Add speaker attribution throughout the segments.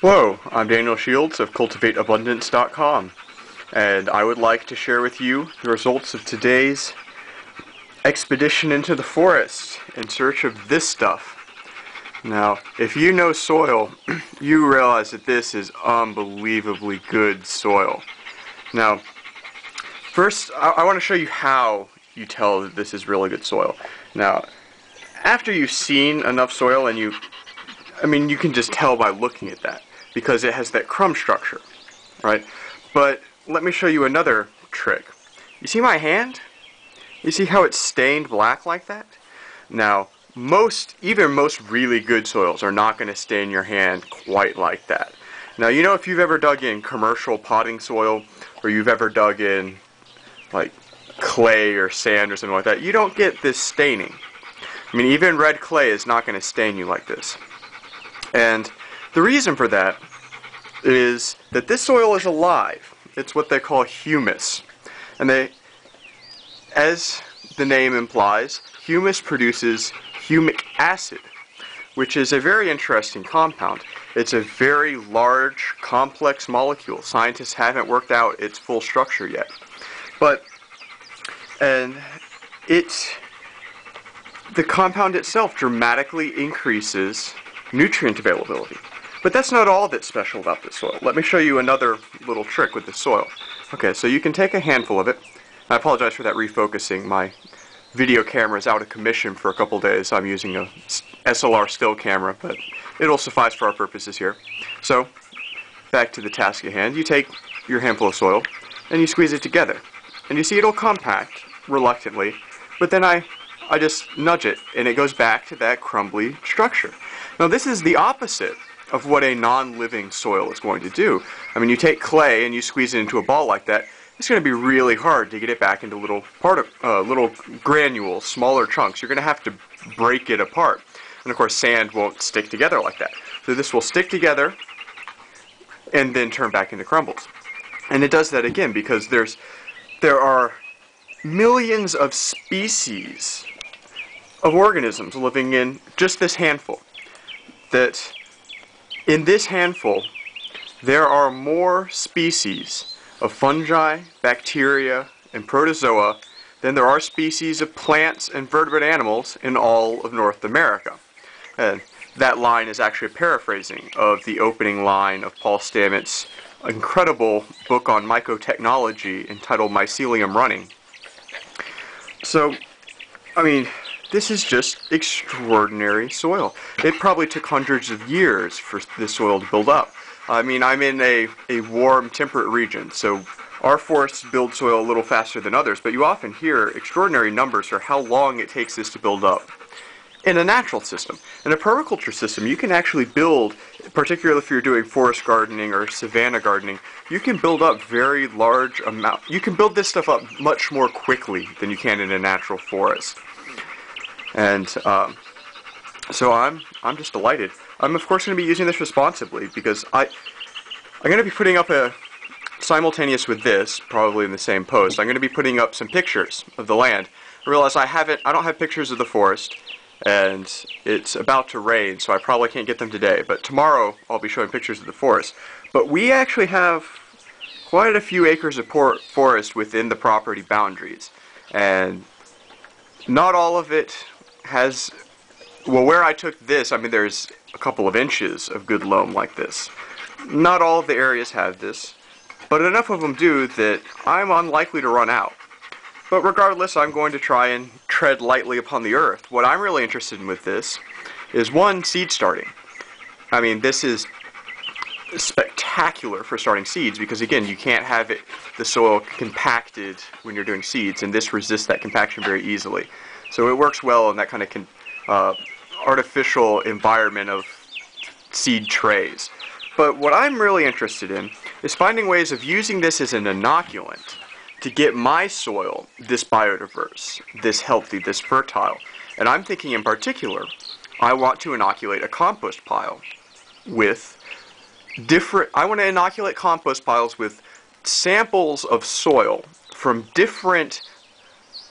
Speaker 1: Hello, I'm Daniel Shields of CultivateAbundance.com, and I would like to share with you the results of today's expedition into the forest in search of this stuff. Now, if you know soil, you realize that this is unbelievably good soil. Now, first, I want to show you how you tell that this is really good soil. Now, after you've seen enough soil and you can just tell by looking at that, because it has that crumb structure, right? But let me show you another trick. You see my hand? You see how it's stained black like that? Now, even most really good soils are not going to stain your hand quite like that. Now, you know, if you've ever dug in commercial potting soil, or you've ever dug in like clay or sand or something like that, you don't get this staining. I mean, even red clay is not going to stain you like this. And the reason for that is that this soil is alive. It's what they call humus. And as the name implies, humus produces humic acid, which is a very interesting compound. It's a very large, complex molecule. Scientists haven't worked out its full structure yet. The compound itself dramatically increases nutrient availability. But that's not all that's special about this soil. Let me show you another little trick with this soil. Okay, so you can take a handful of it. I apologize for that refocusing. My video camera is out of commission for a couple days. I'm using a SLR still camera, but it'll suffice for our purposes here. So, back to the task at hand. You take your handful of soil and you squeeze it together. And you see it'll compact reluctantly, but then I just nudge it and it goes back to that crumbly structure. Now this is the opposite of what a non-living soil is going to do. I mean, you take clay and you squeeze it into a ball like that, it's going to be really hard to get it back into little granules, smaller chunks. You're going to have to break it apart. And of course sand won't stick together like that. So this will stick together and then turn back into crumbles. And it does that again because there are millions of species of organisms living in just this handful. That in this handful, there are more species of fungi, bacteria, and protozoa than there are species of plants and vertebrate animals in all of North America. And that line is actually a paraphrasing of the opening line of Paul Stamets' incredible book on mycotechnology entitled Mycelium Running. So, I mean, this is just extraordinary soil. It probably took hundreds of years for this soil to build up. I mean, I'm in a warm, temperate region, so our forests build soil a little faster than others, but you often hear extraordinary numbers for how long it takes this to build up. In a natural system, in a permaculture system, you can actually build, particularly if you're doing forest gardening or savanna gardening, you can build up very large amounts. You can build this stuff up much more quickly than you can in a natural forest. And so I'm just delighted. I'm of course going to be using this responsibly because I'm going to be putting up simultaneous with this, probably in the same post, I'm going to be putting up some pictures of the land. I realize I don't have pictures of the forest, and it's about to rain, so I probably can't get them today. But tomorrow I'll be showing pictures of the forest. But we actually have quite a few acres of forest within the property boundaries, and not all of it has, well, where I took this, I mean, there's a couple of inches of good loam like this. Not all of the areas have this, but enough of them do that I'm unlikely to run out. But regardless, I'm going to try and tread lightly upon the earth. What I'm really interested in with this is, one, seed starting. I mean, this is spectacular for starting seeds because, again, you can't have the soil compacted when you're doing seeds, and this resists that compaction very easily. So it works well in that kind of artificial environment of seed trays. But what I'm really interested in is finding ways of using this as an inoculant to get my soil this biodiverse, this healthy, this fertile. And I'm thinking in particular, I want to inoculate a compost pile with I want to inoculate compost piles with samples of soil from different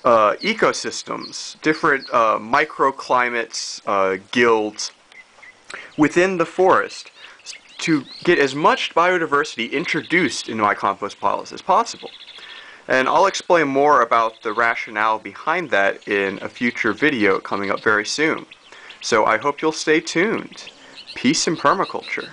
Speaker 1: ecosystems, different microclimates, guilds within the forest, to get as much biodiversity introduced into my compost piles as possible. And I'll explain more about the rationale behind that in a future video coming up very soon. So I hope you'll stay tuned. Peace and permaculture.